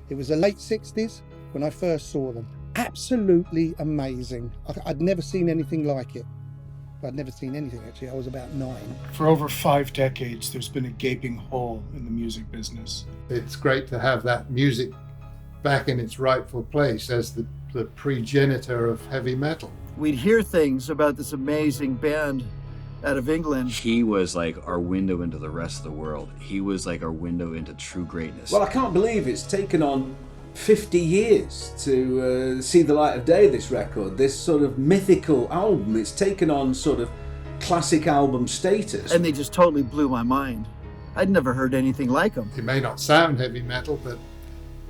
It was the late 60s when I first saw them. Absolutely amazing. I'd never seen anything like it. I'd never seen anything, actually. I was about 9. For over 5 decades, there's been a gaping hole in the music business. It's great to have that music back in its rightful place as the progenitor of heavy metal. We'd hear things about this amazing band out of England. He was like our window into the rest of the world. He was like our window into true greatness. Well, I can't believe it's taken on 50 years to see the light of day, this record, this sort of mythical album. It's taken on sort of classic album status. And they just totally blew my mind. I'd never heard anything like them. It may not sound heavy metal, but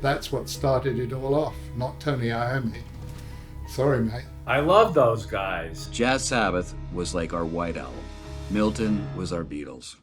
that's what started it all off, not Tony Iommi. Sorry, mate. I love those guys. Jazz Sabbath was like our White Album. Milton was our Beatles.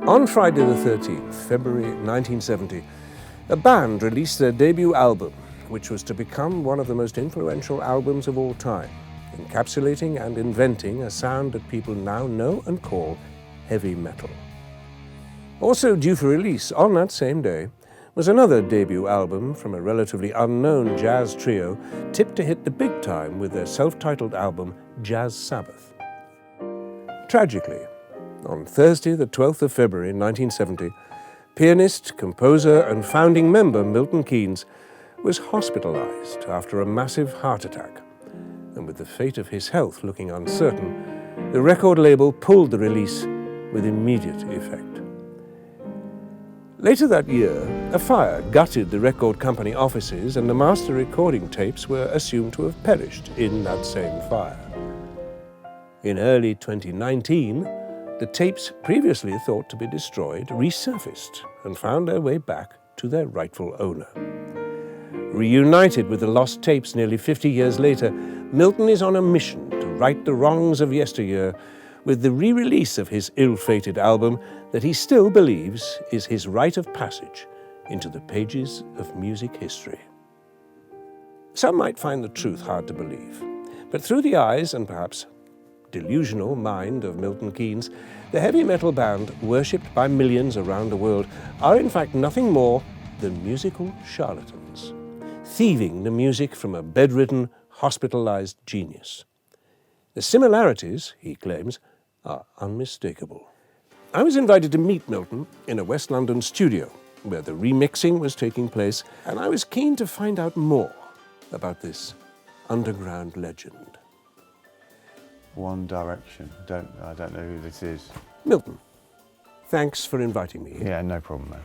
On Friday the 13th, February 1970, a band released their debut album, which was to become one of the most influential albums of all time, encapsulating and inventing a sound that people now know and call heavy metal. Also due for release on that same day was another debut album from a relatively unknown jazz trio tipped to hit the big time with their self-titled album, Jazz Sabbath. Tragically, on Thursday, the 12th of February 1970, pianist, composer, and founding member Milton Keynes was hospitalized after a massive heart attack. And with the fate of his health looking uncertain, the record label pulled the release with immediate effect. Later that year, a fire gutted the record company offices and the master recording tapes were assumed to have perished in that same fire. In early 2019, the tapes previously thought to be destroyed resurfaced and found their way back to their rightful owner. Reunited with the lost tapes nearly 50 years later, Milton is on a mission to right the wrongs of yesteryear with the re-release of his ill-fated album that he still believes is his rite of passage into the pages of music history. Some might find the truth hard to believe, but through the eyes and perhaps delusional mind of Milton Keynes, the heavy metal band, worshipped by millions around the world, are in fact nothing more than musical charlatans, thieving the music from a bedridden, hospitalized genius. The similarities, he claims, are unmistakable. I was invited to meet Milton in a West London studio where the remixing was taking place, and I was keen to find out more about this underground legend. One Direction. I don't know who this is. Milton, thanks for inviting me. Yeah, no problem, man.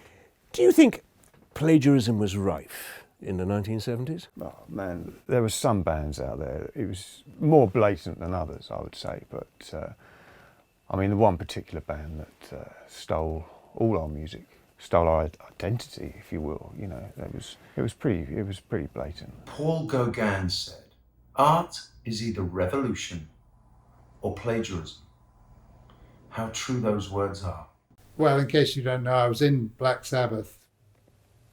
Do you think plagiarism was rife in the 1970s? Oh, man, there were some bands out there. It was more blatant than others, I would say. But, I mean, the one particular band that stole all our music, stole our identity, if you will, you know, it was pretty blatant. Paul Gauguin said, "Art is either revolution or plagiarism." How true those words are. Well, in case you don't know, I was in Black Sabbath.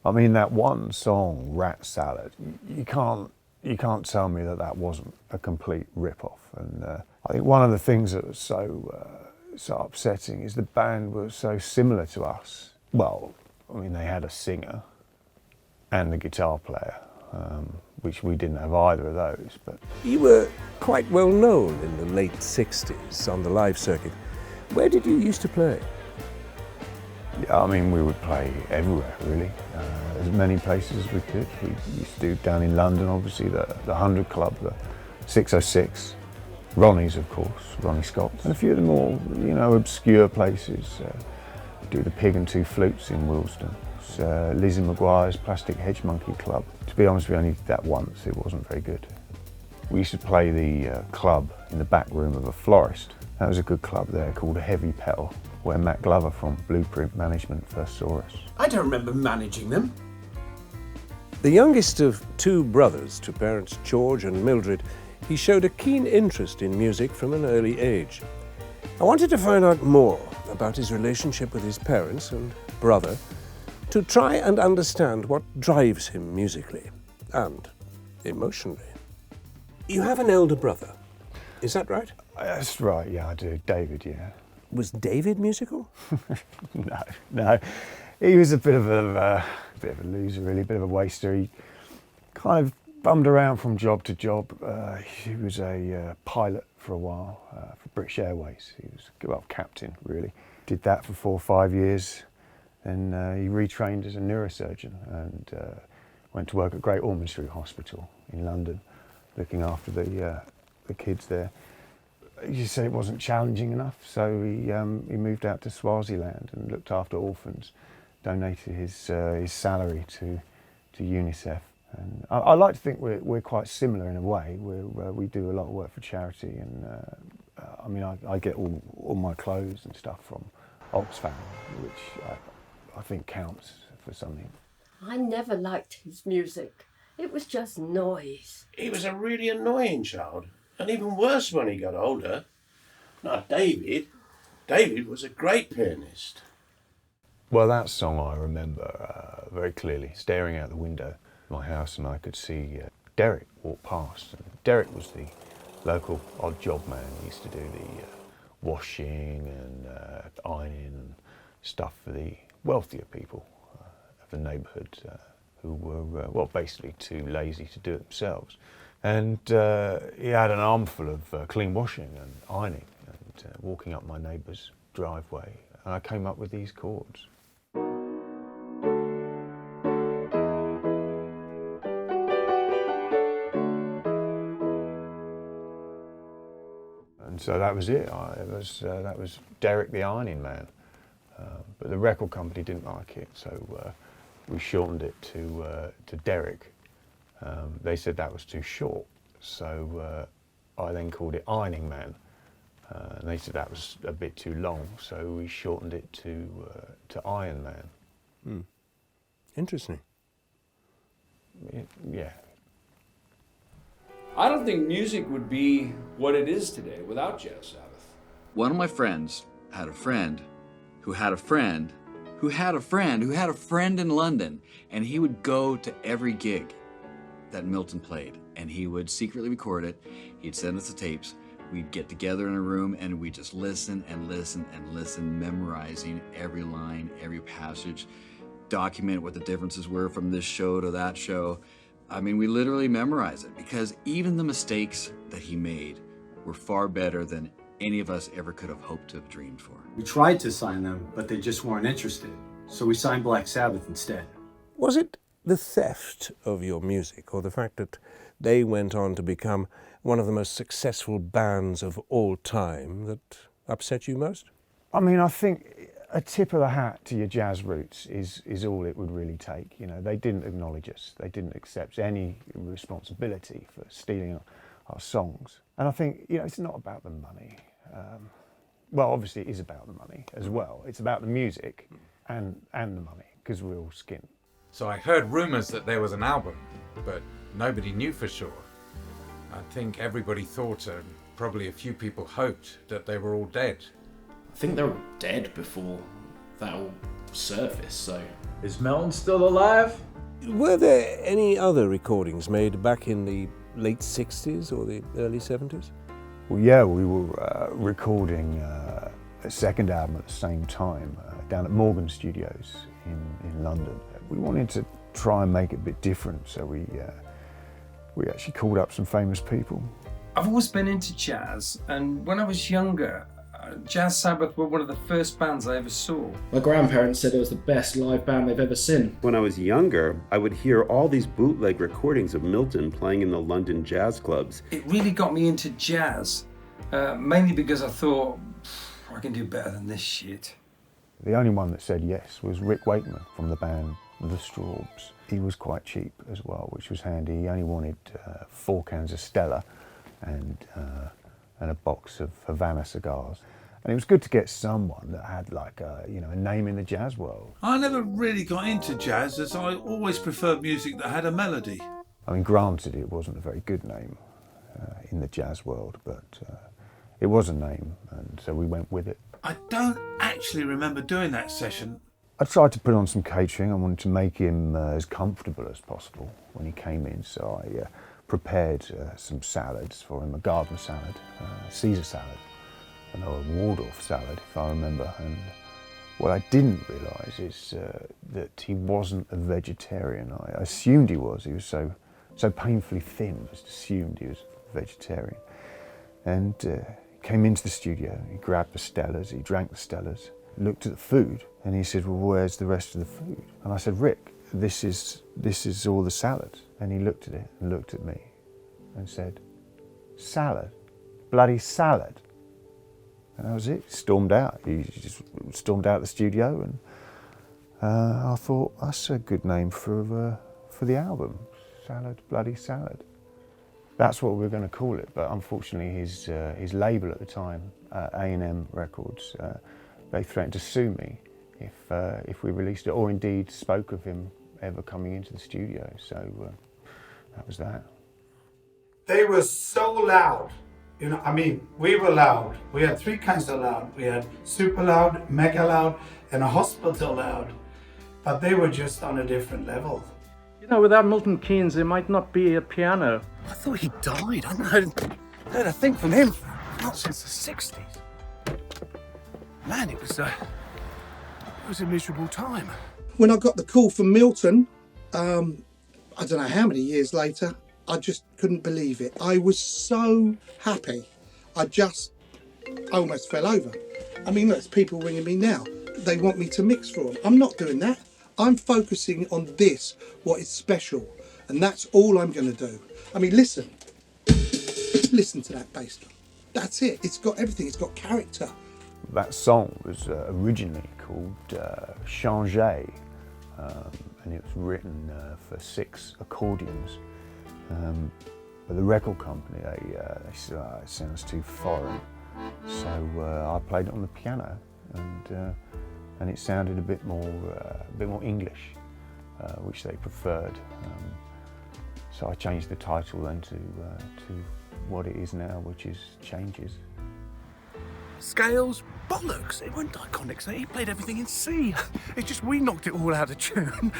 I mean, that one song, Rat Salad, you can't tell me that wasn't a complete rip-off. And I think one of the things that was so upsetting is the band was so similar to us. Well, I mean, they had a singer and a guitar player, which we didn't have either of those. But you were quite well known in the late 60s on the live circuit. Where did you used to play? Yeah, I mean, we would play everywhere, really. As many places as we could. We used to do down in London, obviously, the 100 Club, the 606, Ronnie's, of course, Ronnie Scott's, and a few of the more, you know, obscure places. Do the Pig and Two Flutes in Willesden. Lizzie McGuire's Plastic Hedge Monkey Club. To be honest, we only did that once. It wasn't very good. We used to play the club in the back room of a florist. That was a good club there called Heavy Petal, where Matt Glover from Blueprint Management first saw us. I don't remember managing them. The youngest of two brothers to parents George and Mildred, he showed a keen interest in music from an early age. I wanted to find out more about his relationship with his parents and brother, to try and understand what drives him musically and emotionally. You have an elder brother, is that right? That's right, yeah, I do. David, yeah. Was David musical? No. He was a bit of a loser, really, a bit of a waster. He kind of bummed around from job to job. He was a pilot for a while for British Airways. He was captain, really. Did that for 4 or 5 years. Then he retrained as a neurosurgeon and went to work at Great Ormond Street Hospital in London, looking after the kids there. He said it wasn't challenging enough, so he moved out to Swaziland and looked after orphans, donated his salary to UNICEF. And I like to think we're quite similar in a way. We do a lot of work for charity, and I mean I get all my clothes and stuff from Oxfam, which I think counts for something. I never liked his music. It was just noise. He was a really annoying child, and even worse when he got older. Not David. David was a great pianist. Well, that song I remember very clearly, staring out the window of my house, and I could see Derek walk past. And Derek was the local odd job man. He used to do the washing and ironing and stuff for the wealthier people of the neighbourhood who were, basically too lazy to do it themselves. And he had an armful of clean washing and ironing and walking up my neighbour's driveway. And I came up with these chords. And so that was it. That was Derek the Ironing Man. But the record company didn't like it, so we shortened it to Derek. They said that was too short, so I then called it Ironing Man. And they said that was a bit too long, so we shortened it to Iron Man. Interesting. Yeah. I don't think music would be what it is today without Jazz Sabbath. One of my friends had a friend who had a friend who had a friend who had a friend in London, and he would go to every gig that Milton played, and he would secretly record it. He'd send us the tapes. We'd get together in a room and we'd just listen and listen and listen, memorizing every line, every passage, document what the differences were from this show to that show. I mean, we literally memorize it, because even the mistakes that he made were far better than any of us ever could have hoped to have dreamed for. We tried to sign them, but they just weren't interested. So we signed Black Sabbath instead. Was it the theft of your music, or the fact that they went on to become one of the most successful bands of all time, that upset you most? I mean, I think a tip of the hat to your jazz roots is all it would really take. You know, they didn't acknowledge us. They didn't accept any responsibility for stealing our songs. And I think, you know, it's not about the money. Well, obviously it is about the money as well. It's about the music and the money, because we're all skint. So I heard rumours that there was an album, but nobody knew for sure. I think everybody thought, and probably a few people hoped, that they were all dead. I think they were dead before that all surfaced, so... Is Milton still alive? Were there any other recordings made back in the late 60s or the early 70s? Well, yeah, we were recording a second album at the same time down at Morgan Studios in London. We wanted to try and make it a bit different, so we actually called up some famous people. I've always been into jazz, and when I was younger, Jazz Sabbath were one of the first bands I ever saw. My grandparents said it was the best live band they've ever seen. When I was younger, I would hear all these bootleg recordings of Milton playing in the London jazz clubs. It really got me into jazz, mainly because I thought, I can do better than this shit. The only one that said yes was Rick Wakeman from the band The Strawbs. He was quite cheap as well, which was handy. He only wanted 4 cans of Stella and a box of Havana cigars. And it was good to get someone that had like a name in the jazz world. I never really got into jazz, as I always preferred music that had a melody. I mean, granted, it wasn't a very good name in the jazz world, but it was a name, and so we went with it. I don't actually remember doing that session. I tried to put on some catering. I wanted to make him as comfortable as possible when he came in, so I prepared some salads for him, a garden salad, Caesar salad, and a Waldorf salad, if I remember. And what I didn't realise is that he wasn't a vegetarian. I assumed he was. He was so painfully thin, I just assumed he was a vegetarian. And he came into the studio, he grabbed the Stellas, he drank the Stellas, looked at the food, and he said, well, where's the rest of the food? And I said, Rick, this is all the salad. And he looked at it and looked at me and said, salad? Bloody salad? And that was it. He stormed out. He just stormed out of the studio, and I thought, that's a good name for the album. Salad, bloody salad. That's what we were going to call it, but unfortunately his label at the time, A&M Records, they threatened to sue me if we released it, or indeed spoke of him ever coming into the studio. So that was that. They were so loud. You know, I mean, we were loud. We had three kinds of loud. We had super loud, mega loud, and a hospital loud. But they were just on a different level. You know, without Milton Keynes, there might not be a piano. I thought he died. I hadn't heard a thing from him not since the 60s. Man, it was a miserable time. When I got the call from Milton, I don't know how many years later, I just couldn't believe it. I was so happy. I almost fell over. I mean, there's people ringing me now. They want me to mix for them. I'm not doing that. I'm focusing on this, what is special. And that's all I'm going to do. I mean, listen to that bass drum. That's it. It's got everything. It's got character. That song was originally called Changer, and it was written for 6 accordions. But the record company, they said, it sounds too foreign. So I played it on the piano, and it sounded a bit more English, which they preferred. So I changed the title then to what it is now, which is Changes. Scales, bollocks. It wasn't iconic, so he played everything in C. It's just we knocked it all out of tune,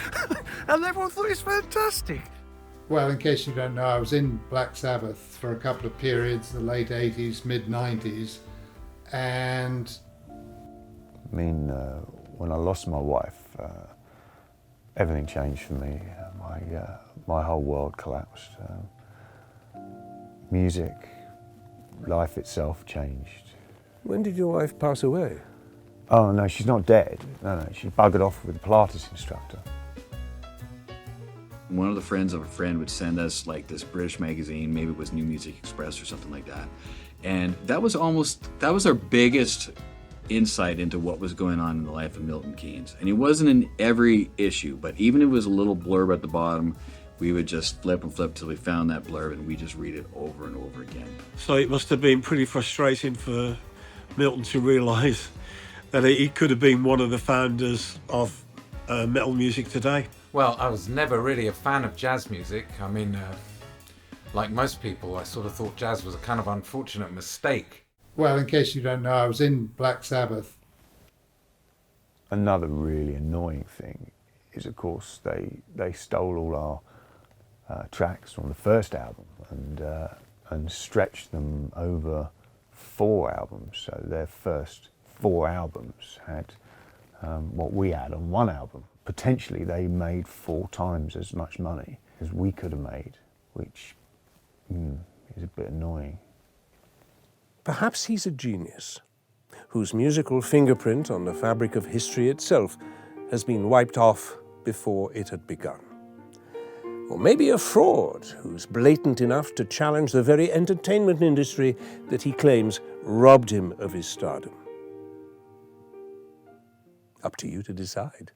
and everyone thought it was fantastic. Well, in case you don't know, I was in Black Sabbath for a couple of periods, the late 80s, mid 90s, and... I mean, when I lost my wife, everything changed for me. My whole world collapsed. Music, life itself changed. When did your wife pass away? Oh no, she's not dead. No, she buggered off with a Pilates instructor. One of the friends of a friend would send us like this British magazine, maybe it was New Music Express or something like that. And that was our biggest insight into what was going on in the life of Milton Keynes. And it wasn't in every issue, but even if it was a little blurb at the bottom, we would just flip and flip till we found that blurb, and we just read it over and over again. So it must have been pretty frustrating for Milton to realise that he could have been one of the founders of metal music today. Well, I was never really a fan of jazz music. I mean, like most people, I sort of thought jazz was a kind of unfortunate mistake. Well, in case you don't know, I was in Black Sabbath. Another really annoying thing is, of course, they stole all our tracks from the first album and stretched them over 4 albums. So their first 4 albums had what we had on 1 album. Potentially they made 4 times as much money as we could have made, which is a bit annoying. Perhaps he's a genius, whose musical fingerprint on the fabric of history itself has been wiped off before it had begun. Or maybe a fraud who's blatant enough to challenge the very entertainment industry that he claims robbed him of his stardom. Up to you to decide.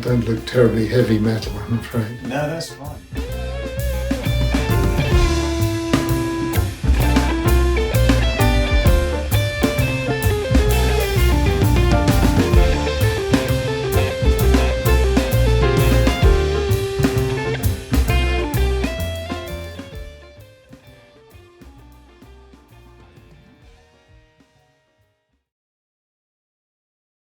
don't look terribly heavy metal, I'm afraid. No, that's fine.